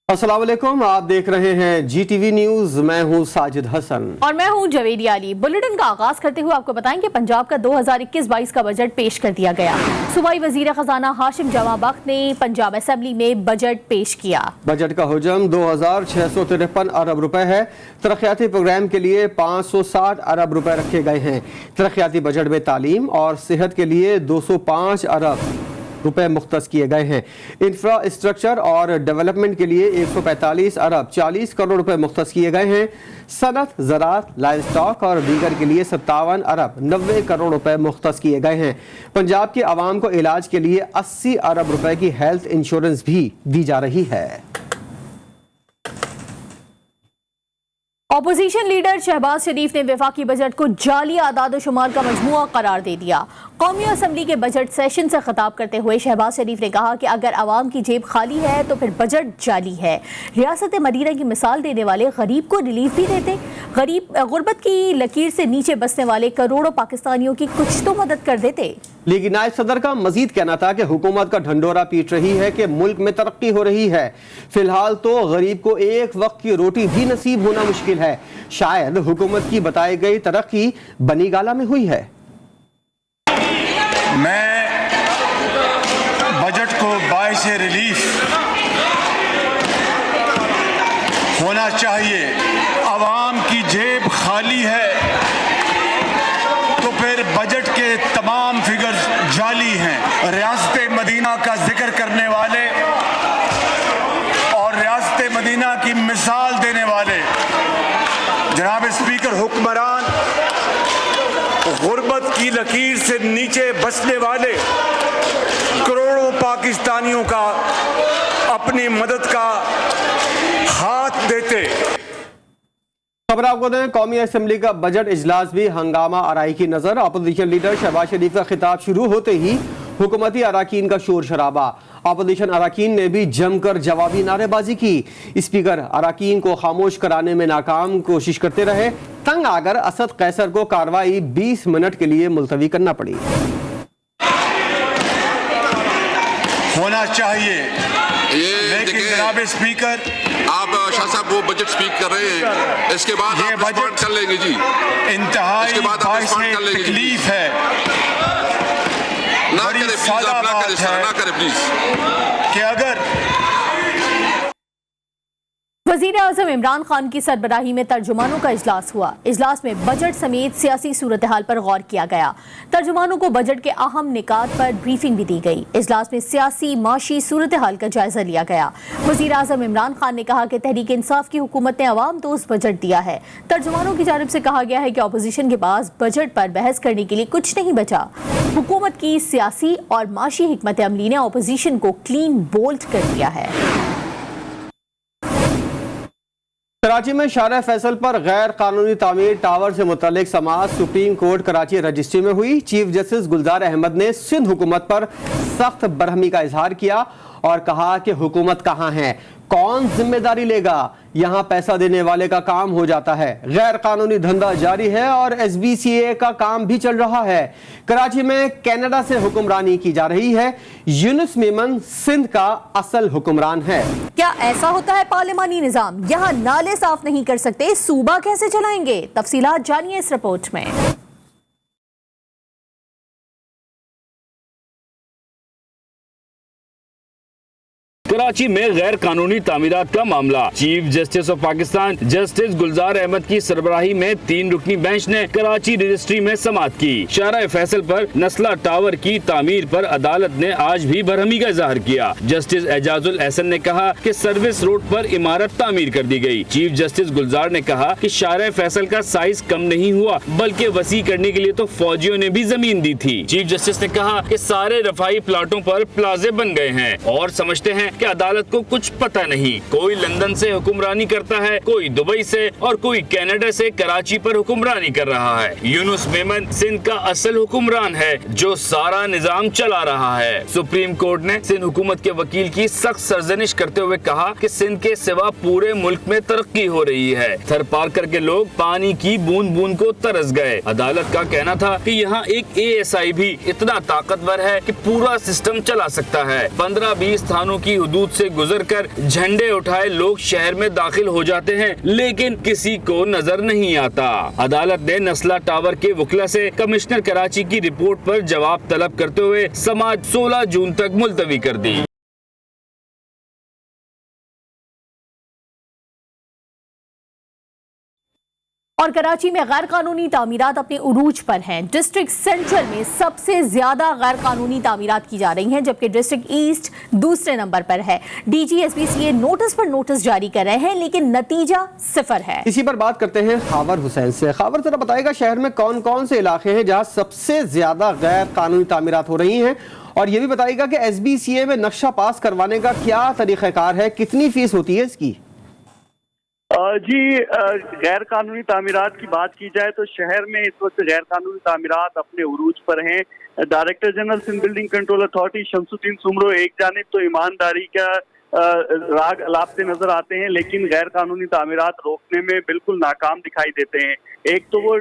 अस्सलाम वालेकुम, आप देख रहे हैं GTV न्यूज। मैं हूं साजिद हसन और मैं हूं जवेदी अली। बुलेटिन का आगाज करते हुए आपको बताएं कि पंजाब का 2021-22 का बजट पेश कर दिया गया। सूबाई वजीर खजाना हाशिम जमा बख्त ने पंजाब असेंबली में बजट पेश किया। बजट का हुजम 2653 अरब रुपए है। तरक्याती प्रोग्राम के लिए 560 अरब रुपए रखे गए हैं। तरक्याती बजट में तालीम और सेहत के लिए 205 अरब रुपए मुख्तस किए गए हैं। इंफ्रास्ट्रक्चर और डेवलपमेंट के लिए 145 अरब 40 करोड़ रुपए मुख्तस किए गए हैं। सनत, ज़राअत, लाइव स्टॉक और दीगर के लिए 57 अरब 90 करोड़ रुपए मुख्तस किए गए हैं। पंजाब के आवाम को इलाज के लिए 80 अरब रुपए की हेल्थ इंश्योरेंस भी दी जा रही है। ऑपोजिशन लीडर शहबाज शरीफ ने वफाकी बजट को जाली आदाद शुमार का मजमुआ करार दे दिया। कौमी असम्बली के बजट सेशन से खिताब करते हुए शहबाज शरीफ ने कहा कि अगर आवाम की जेब खाली है तो फिर बजट जाली है। रियासत मदीना की मिसाल देने वाले गरीब को रिलीफ भी देते, गुर्बत की लकीर से नीचे बसने वाले करोड़ों पाकिस्तानियों की कुछ तो मदद कर देते। लीगी नायब सदर का मजीद कहना था कि हुकूमत का ढंडोरा पीट रही है कि मुल्क में तरक्की हो रही है। फिलहाल तो गरीब को एक वक्त की रोटी भी नसीब होना मुश्किल है। शायद हुकूमत की बताई गई तरक्की बनी गाला में हुई है। मैं बजट को बाइसे रिलीफ होना चाहिए। आवाम की जेब खाली है तो फिर बजट के तमाम फिगर्स जाली हैं। रियासत मदीना का जिक्र करने वाले और रियासत मदीना की मिसाल देने वाले जनाब स्पीकर हुक्मरान गुर्बत की लकीर से नीचे बसने वाले करोड़ों पाकिस्तानियों का अपनी मदद का हाथ देते। खबर आपको दें, कौमी असेंबली का बजट इजलास भी हंगामा आराई की नजर। अपोजिशन लीडर शहबाज शरीफ का खिताब शुरू होते ही हुकूमती अराकीन का शोर शराबा। अपोजिशन अराकीन ने भी जमकर जवाबी नारेबाजी की। स्पीकर अराकीन को खामोश कराने में नाकाम कोशिश करते रहे। तंग आकर असद कैसर को कार्रवाई 20 मिनट के लिए मुलतवी करना पड़ी। होना चाहिए लेकिन जनाब स्पीकर आप शाह साहब वो बजट स्पीक कर रहे हैं, इसके बाद ये आप बजट कर लेंगे जी। इंतहाई इसके बाद आप रिस्पॉन्ड कर लेंगे जी। तकलीफ है। ना बड़ी करे प्लीज, सादा आप ना बात करे सर, है ना करे प्लीज। कि अगर वज़ीर आज़म इमरान खान की सरबराही में तर्जुमानों का इजलास हुआ। इजलास में बजट समेत सियासी सूरत हाल पर गौर किया गया। तर्जुमानों को बजट के अहम निकात पर ब्रीफिंग भी दी गई। इजलास में सियासी माशी सूरत हाल का जायजा लिया गया। वज़ीर आज़म इमरान खान ने कहा कि तहरीक इंसाफ की हुकूमत ने अवाम दोस्त बजट दिया है। तर्जुमानों की जानिब से कहा गया है कि अपोजिशन के पास बजट पर बहस करने के लिए कुछ नहीं बचा। हुकूमत की सियासी और माशी हिकमत अमली ने अपोजिशन को क्लीन बोल्ड कर दिया है। कराची में शारा फैसल पर गैर कानूनी तामीर टावर से मुतल्लिक समाअत सुप्रीम कोर्ट कराची रजिस्ट्री में हुई। चीफ जस्टिस गुलजार अहमद ने सिंध हुकूमत पर सख्त बरहमी का इजहार किया और कहा कि हुकूमत कहाँ है, कौन जिम्मेदारी लेगा, यहाँ पैसा देने वाले का काम हो जाता है। गैर कानूनी धंधा जारी है और SBCA का काम भी चल रहा है। कराची में कनाडा से हुक्मरानी की जा रही है। यूनुस मेमन सिंध का असल हुक्मरान है। क्या ऐसा होता है पार्लिमानी निजाम? यहाँ नाले साफ नहीं कर सकते, सूबा कैसे चलाएंगे? तफसीलात जानिए इस रिपोर्ट में। कराची में गैर कानूनी तामीरात का मामला। Chief justice of Pakistan justice Gulzar Ahmed की सरबराही में 3 रुकनी बेंच ने कराची रजिस्ट्री में समाअत की। शारा फैसल पर नस्ला टावर की तामीर पर अदालत ने आज भी बरहमी का इजहार किया। जस्टिस एजाजुल एहसन ने कहा कि सर्विस रोड पर इमारत तामीर कर दी गई। चीफ जस्टिस गुलजार ने कहा कि शारा फैसल का साइज कम नहीं हुआ बल्कि वसी करने के लिए तो फौजियों ने भी जमीन दी थी। चीफ जस्टिस ने कहा कि सारे रफाई प्लाटों पर प्लाजे बन गए हैं और समझते हैं कि अदालत को कुछ पता नहीं। कोई लंदन से हुक्मरानी करता है, कोई दुबई से और कोई कनाडा से कराची पर हुक्मरानी कर रहा है। यूनुस मेमन सिंध का असल हुक्मरान है जो सारा निजाम चला रहा है। सुप्रीम कोर्ट ने सिंध हुकूमत के वकील की सख्त सरजनिश करते हुए कहा कि सिंध के सिवा पूरे मुल्क में तरक्की हो रही है। थर पार करके लोग पानी की बूंद बूंद को तरस गए। अदालत का कहना था कि यहाँ एक ASI भी इतना ताकतवर है कि पूरा सिस्टम चला सकता है। 15-20 थानों की हदूद बूथ से गुजरकर झंडे उठाए लोग शहर में दाखिल हो जाते हैं, लेकिन किसी को नजर नहीं आता। अदालत ने नस्ला टावर के वकील से कमिश्नर कराची की रिपोर्ट पर जवाब तलब करते हुए समाअत 16 जून तक मुलतवी कर दी। और कराची में गैर कानूनी तामीरात अपने उरूज पर हैं। डिस्ट्रिक्ट सेंट्रल में सबसे ज्यादा गैर कानूनी तामीरात की जा रही हैं, जबकि डिस्ट्रिक्ट ईस्ट दूसरे नंबर पर है। डीजी एसपीसीए नोटिस पर नोटिस जारी कर रहे हैं, लेकिन नतीजा सिफर है। इसी पर बात करते हैं खावर हुसैन से। खावर जरा बताएगा शहर में कौन कौन से इलाके हैं जहां सबसे ज्यादा गैर कानूनी तामीरात हो रही हैं, और ये भी बताएगा कि एसबीसीए में नक्शा पास करवाने का क्या तरीक़ाकार है, कितनी फीस होती है इसकी? जी, गैर कानूनी तामीरात की बात की जाए तो शहर में इस वक्त गैर कानूनी तामीरात अपने उरूज पर हैं। Director general Sindh building control authority Shamsuddin Soomro एक जानिब तो ईमानदारी का राग अलापते नजर आते हैं, लेकिन गैर कानूनी तामीरात रोकने में बिल्कुल नाकाम दिखाई देते हैं। एक तो वो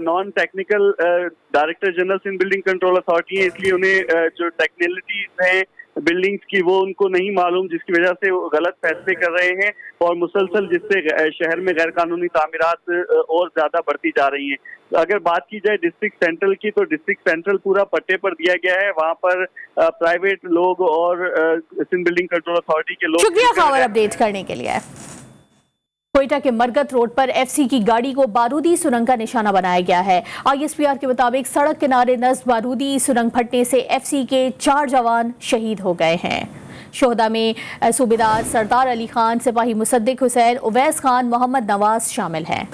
non technical director general Sindh building control authority है, इसलिए उन्हें जो टेक्निकलिटीज हैं बिल्डिंग्स की वो उनको नहीं मालूम, जिसकी वजह से वो गलत फैसले कर रहे हैं और मुसलसल जिससे शहर में गैर कानूनी तामीरात और ज्यादा बढ़ती जा रही हैं। अगर बात की जाए डिस्ट्रिक्ट सेंट्रल की, तो डिस्ट्रिक्ट सेंट्रल पूरा पट्टे पर दिया गया है। वहाँ पर प्राइवेट लोग और सिंध बिल्डिंग कंट्रोल अथॉरिटी के लोग। शुक्रिया खबर अपडेट करने के लिए। कोयटा के मरगत रोड पर एफसी की गाड़ी को बारूदी सुरंग का निशाना बनाया गया है। आईएसपीआर के मुताबिक सड़क किनारे नस्ब बारूदी सुरंग फटने से एफसी के 4 जवान शहीद हो गए हैं। शोहदा में सूबेदार सरदार अली खान, सिपाही मुसद्दिक हुसैन, उवैस खान, मोहम्मद नवाज शामिल हैं।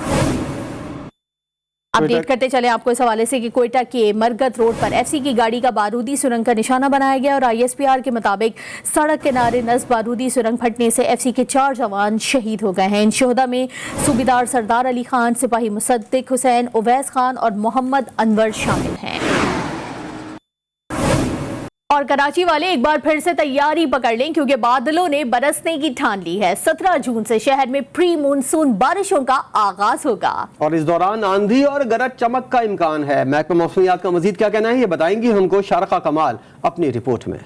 अपडेट करते चले आपको इस हवाले से कि कोयटा के मरगत रोड पर एफसी की गाड़ी का बारूदी सुरंग का निशाना बनाया गया और आईएसपीआर के मुताबिक सड़क किनारे नस्ब बारूदी सुरंग फटने से एफसी के 4 जवान शहीद हो गए हैं। इन शोहदा में सूबेदार सरदार अली खान, सिपाही मुसद्दिक हुसैन, उवैस खान और मोहम्मद अनवर शामिल हैं। और कराची वाले एक बार फिर से तैयारी पकड़ लें, क्योंकि बादलों ने बरसने की ठान ली है। 17 जून से शहर में प्री मानसून बारिशों का आगाज होगा और इस दौरान आंधी और गरज चमक का इम्कान है। महकमा मौसमियात का मजीद क्या कहना है, ये बताएंगी हमको शारका कमाल अपनी रिपोर्ट में।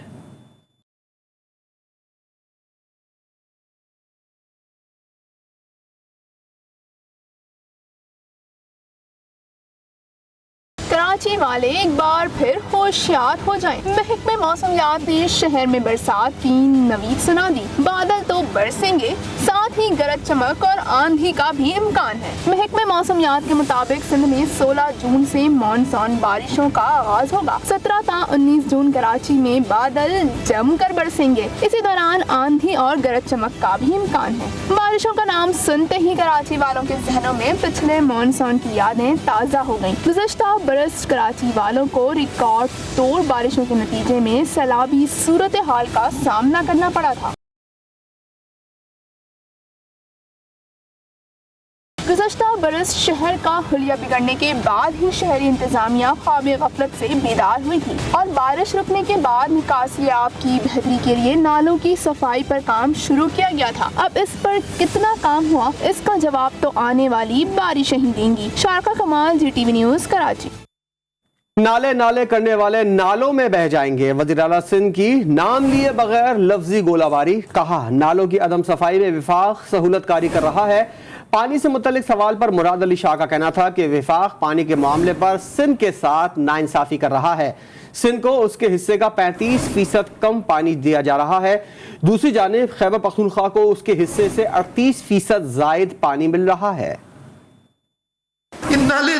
कराची वाले एक बार फिर होशियार हो जाएं। महकमे मौसमियात ने शहर में बरसात की नवीद सुना दी। बादल तो बरसेंगे, साथ ही गरज चमक और आंधी का भी इम्कान है। महकमे मौसमियात के मुताबिक सिंध में 16 जून से मानसून बारिशों का आगाज होगा। 17 ता 19 जून कराची में बादल जमकर बरसेंगे। इसी दौरान आंधी और गरज चमक का भी इम्कान है। बारिशों का नाम सुनते ही कराची वालों के जहनों में पिछले मानसून की यादें ताज़ा हो गयी। गुज़श्ता बरस कराची वालों को रिकॉर्ड तोड़ बारिशों के नतीजे में सैलाबी सूरत हाल का सामना करना पड़ा था। गुज़श्ता बरस शहर का हुलिया बिगड़ने के बाद ही शहरी इंतजामिया ख्वाब गफलत से बेदार हुई थी और बारिश रुकने के बाद निकासी आब की बेहतरी के लिए नालों की सफाई पर काम शुरू किया गया था। अब इस पर कितना काम हुआ, इसका जवाब तो आने वाली बारिशें ही देंगी। शारका कमाल, GTV न्यूज़, कराची। नाले नाले करने वाले नालों में बह जाएंगे। वज़ीर आला सिंध की नाम लिए बगैर लफ्जी गोलाबारी। कहा नालों की अदम सफाई में विफाक सहूलतकारी कर रहा है। पानी से मुतल्लिक सवाल पर मुराद अली शाह का कहना था कि विफाक पानी के मामले पर सिंध के साथ नाइंसाफी कर रहा है। सिंध को उसके हिस्से का 35% कम पानी दिया जा रहा है। दूसरी जानिब खैबर पख्तूनख्वा को उसके हिस्से से 38% जायद पानी मिल रहा है। ये नाले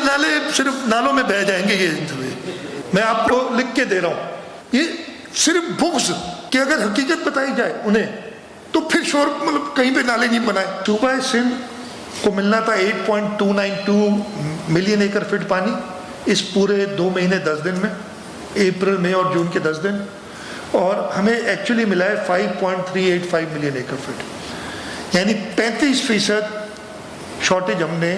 सिर्फ नालों में बह जाएंगे। ये मैं आपको लिख के दे रहा हूँ, ये सिर्फ बुग़्ज़ कि अगर हकीकत बताई जाए उन्हें तो फिर शोर, मतलब कहीं पे नाले नहीं बनाए। सूबा सिंध को मिलना था 8.292 मिलियन एकड़ फीट पानी इस पूरे 2 महीने 10 दिन में, अप्रैल, मई और जून के 10 दिन, और हमें एक्चुअली मिला है 5.385 मिलियन एकड़ फीट, यानी 35% शॉर्टेज हमने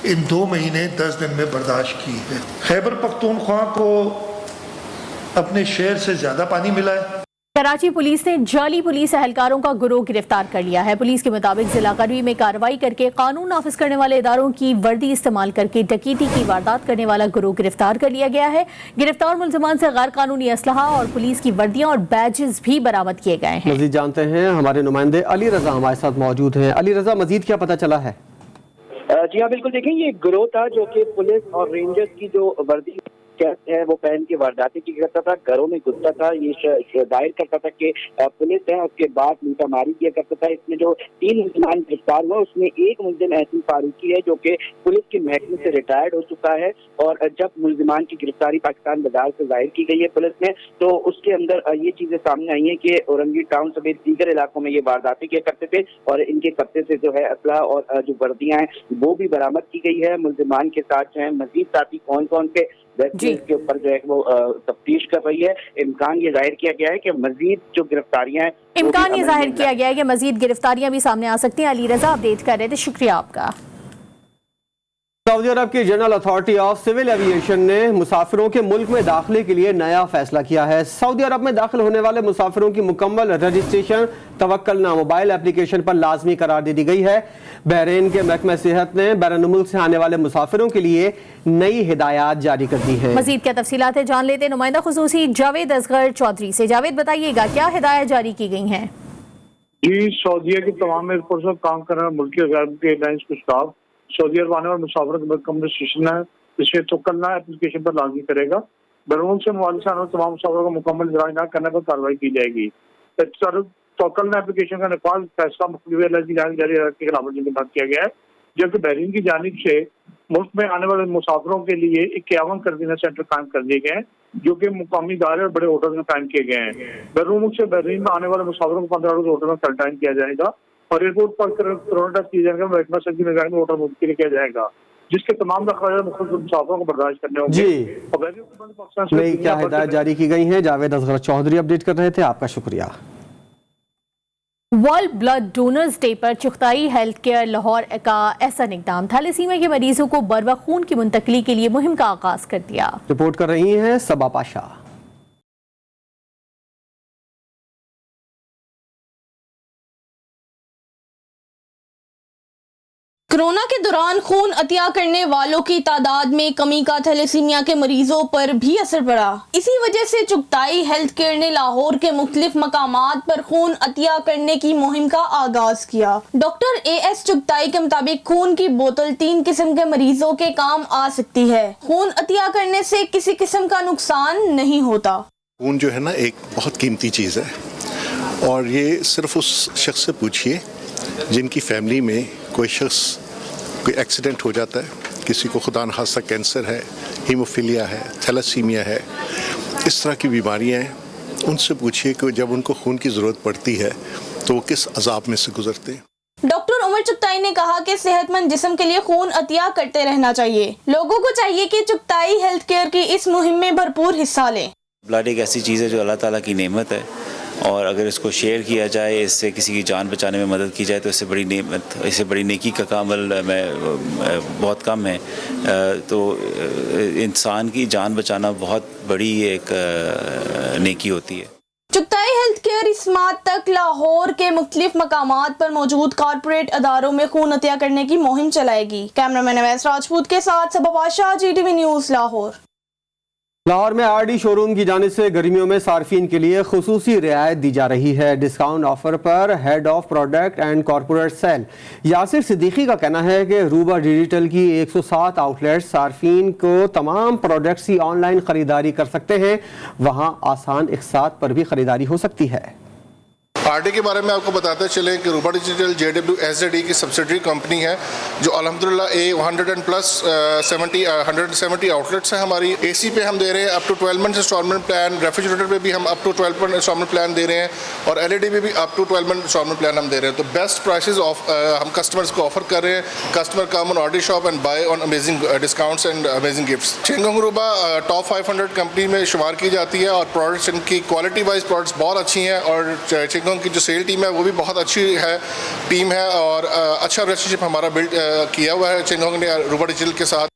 इन 2 महीने 10 दिन में बर्दाश्त की है। खैबर पख्तूनख्वा को अपने शेयर से ज़्यादा पानी मिला है। कराची पुलिस ने जाली पुलिस एहलकारों का गिरोह गिरफ्तार कर लिया है। पुलिस के मुताबिक जिला करवी में कार्रवाई करके कानून नाफिज करने वाले इदारों की वर्दी इस्तेमाल करके डकैती की वारदात करने वाला गिरोह गिरफ्तार कर लिया गया है। गिरफ्तार मुलजमान से गैर कानूनी असलहा और पुलिस की वर्दियां और बैजेस भी बरामद किए गए हैं। मजीद जानते हैं, हमारे नुमाइंदे अली रजा हमारे साथ मौजूद हैं। अली रजा, मजीद क्या पता चला है? जी हाँ, बिल्कुल। देखें, ये गिरोह था जो कि पुलिस और रेंजर्स की जो वर्दी है वो पहन के वारदातें की करता था, घरों में घुसता था, ये दायर करता था कि पुलिस है, उसके बाद लूटामारी किया करता था। इसमें जो 3 मुलजमान गिरफ्तार हुआ उसमें एक मुलजिम एहसन फारूकी है जो कि पुलिस के महकमे से रिटायर्ड हो चुका है। और जब मुलजिमान की गिरफ्तारी पाकिस्तान बाजार से जाहिर की गई है पुलिस ने, तो उसके अंदर ये चीजें सामने आई हैं कि औरंगी टाउन समेत दीगर इलाकों में ये वारदातें किया करते थे और इनके कब्जे से जो है असला और जो वर्दियां हैं वो भी बरामद की गई है। मुलजिमान के साथ जो है मजीद साथी कौन कौन से के ऊपर जो है वो तफ्तीश कर रही है। इम्कान ये जाहिर किया गया है कि मजीद जो गिरफ्तारियां हैं, इम्कान ये जाहिर किया गया है कि मजीद गिरफ्तारियां भी सामने आ सकती हैं। अली रजा अपडेट कर रहे थे, शुक्रिया आपका। सऊदी अरब की general authority of civil aviation ने मुसाफिरों के मुल्क में दाखिले के लिए नया फैसला किया है। सऊदी अरब में दाखिल होने वाले मुसाफिरों की मुकम्मल रजिस्ट्रेशन तवक्कलना मोबाइल एप्लीकेशन पर लाजमी करार दे दी गई है। बहरीन के महकमा सेहत ने बैरून मुल्क से आने वाले मुसाफिरों के लिए नई हिदायत जारी कर दी है। मजीद क्या तफसीलात है जान लेते नुमाइंदा खुसूसी जावेद असगर चौधरी से। जावेद, बताइएगा क्या हिदायत जारी की गई हैं? जी, सऊदीया की तमाम एयरपोर्ट पर काम कर रहे मुल्की गैर एयरलाइंस के स्टाफ सऊदी अरब आने वाले मुसाफिरों के मुकम्मल रजिस्ट्रेशन है इसे तवक्कलना एप्लीकेशन पर लाजमी करेगा। बैरून से मुआवजे से आने वाले तमाम मुसाफिरों को मुकम्मल इजराई न करने पर कार्रवाई की जाएगी। तवक्कलना एप्लीकेशन का नफाज फैसला मुख्तलिफ एयरलाइन की जानिब जारी की खिलाफ वर्जी के बाद किया गया है, जबकि बहरीन की जानिब से मुल्क में आने वाले मुसाफिरों के लिए 51 कंटेनर सेंटर कायम कर दिए गए हैं जो कि मुकामी इदारे और बड़े होटल में कायम किए गए हैं। बैरून मुल्क से बहरीन में आने वाले मुसाफिरों को 15 रोज होटल में क्वारंटाइन किया जाएगा और एयरपोर्ट पर कोरोना टेस्ट किए जाएंगे। महकमा सेहत की निगरानी में होटल मुंतकिल किया जाएगा, जिसके तमाम अखराज मुसाफिरों को बर्दाश्त करने होंगे। नई क्या हिदायत जारी की गई है? जावेद असगर चौधरी अपडेट कर रहे थे, आपका शुक्रिया। वर्ल्ड ब्लड डोनर्स डे पर चुगताई हेल्थ केयर लाहौर का ऐसा इकदाम थैलेसीमिया के मरीजों को बरवक्त खून की मुंतकली के लिए मुहिम का आगाज कर दिया। रिपोर्ट कर रही हैं सबा पाशा। कोरोना के दौरान खून अतिया करने वालों की तादाद में कमी का थैलेसीमिया के मरीजों पर भी असर पड़ा। इसी वजह से चुगताई हेल्थ केयर ने लाहौर के मुख्तलिफ मकामात पर खून अतिया करने की मुहिम का आगाज किया। डॉक्टर AS चुगताई के मुताबिक खून की बोतल 3 किस्म के मरीजों के काम आ सकती है। खून अतिया करने से किसी किस्म का नुकसान नहीं होता। खून जो है ना एक बहुत कीमती चीज़ है और ये सिर्फ उस शख्स से पूछिए जिनकी फैमिली में कोई शख्स कोई एक्सीडेंट हो जाता है, किसी को खुदा न खास्ता कैंसर है, हीमोफीलिया है, थैलेसीमिया है, इस तरह की बीमारियां हैं। उनसे पूछिए कि जब उनको खून की ज़रूरत पड़ती है तो वो किस अजाब में से गुजरते हैं। डॉक्टर उमर चुगताई ने कहा कि सेहतमंद जिस्म के लिए खून अतिया करते रहना चाहिए। लोगों को चाहिए कि चुगताई हेल्थ केयर की इस मुहिम में भरपूर हिस्सा लें। ब्लड एक ऐसी चीज़ है जो अल्लाह ताला की नेमत है और अगर इसको शेयर किया जाए, इससे किसी की जान बचाने में मदद की जाए तो इससे बड़ी नेमत, इससे बड़ी नेकी का कामल में बहुत कम है। तो इंसान की जान बचाना बहुत बड़ी एक नेकी होती है। चुगताई हेल्थ केयर इस माह तक लाहौर के मुख्तलिफ मकामात पर मौजूद कॉर्पोरेट अदारों में खून अतिया करने की मुहिम चलाएगी। कैमरामैन अवैस राजपूत के साथ सबा पाशा, GTV न्यूज़ लाहौर। लाहौर में RD शोरूम की जानिब से गर्मियों में सार्फिन के लिए खुसूसी रियायत दी जा रही है। डिस्काउंट ऑफर पर head of product and corporate sale Yasir Siddiqui का कहना है कि रूबा डिजिटल की 107 आउटलेट्स सार्फिन को तमाम प्रोडक्ट्स की ऑनलाइन खरीदारी कर सकते हैं। वहां आसान इकसात पर भी खरीदारी हो सकती है। RD के बारे में आपको बताते चलें कि रूबा डिजिटल JWSD की सब्सिडरी कंपनी है जो अल्हम्दुलिल्लाह 170 आउटलेट्स हैं हमारी। AC पे हम दे रहे हैं up to 12 month installment plan, refrigerator पे भी हम up to 12 month installment plan दे रहे हैं और LED पे भी up to 12 month installment plan हम दे रहे हैं। तो बेस्ट प्राइसेस हम कस्टमर्स को ऑफर कर रहे हैं। Customer come on RD shop and buy on amazing discounts and amazing gifts. Changhong Ruba top 500 company में शुमार की जाती है और प्रोडक्ट्स इनकी क्वालिटी वाइज प्रोडक्ट्स बहुत अच्छी हैं और चेंगोंग की जो सेल टीम है वो भी बहुत अच्छी है टीम है और अच्छा रिलेशनशिप हमारा बिल्ड किया हुआ है चेंगोंग ने रूबा डिजिटल के साथ।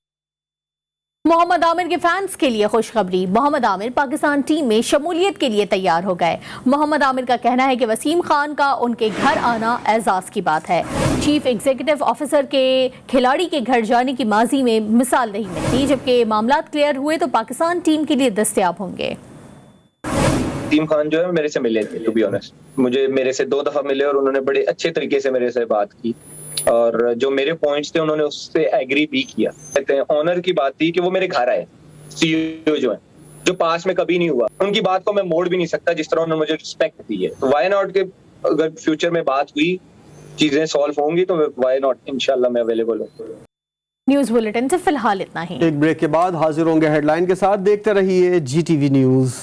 मोहम्मद आमिर के फैंस के लिए खुशखबरी। मोहम्मद आमिर पाकिस्तान टीम में शमूलियत के लिए तैयार हो गए। मोहम्मद आमिर का कहना है कि वसीम खान का उनके घर आना एजाज की बात है। चीफ एग्जीक्यूटिव ऑफिसर के खिलाड़ी के घर जाने की माजी में मिसाल नहीं मिलती। जबकि मामला क्लियर हुए तो पाकिस्तान टीम के लिए दस्तयाब होंगे। वसीम खान जो है मेरे से मिले थे, टू बी ऑनेस्ट मुझे मेरे से 2 दफा मिले और उन्होंने बड़े अच्छे तरीके से मेरे से बात की और जो मेरे पॉइंट्स थे उन्होंने उससे एग्री भी किया। कहते हैं ऑनर की बात थी कि वो मेरे घर आए, सीईओ जो है, जो पास में कभी नहीं हुआ। उनकी बात को मैं मोड़ भी नहीं सकता जिस तरह उन्होंने मुझे रिस्पेक्ट दी है। तो वाई नॉट के अगर फ्यूचर में बात हुई, चीजें सॉल्व होंगी तो वाई नॉट, इंशाल्लाह मैं अवेलेबल हूँ। न्यूज बुलेटिन से फिलहाल इतना ही। एक ब्रेक के बाद हाजिर होंगे हेडलाइन के साथ। देखते रहिए GTV न्यूज।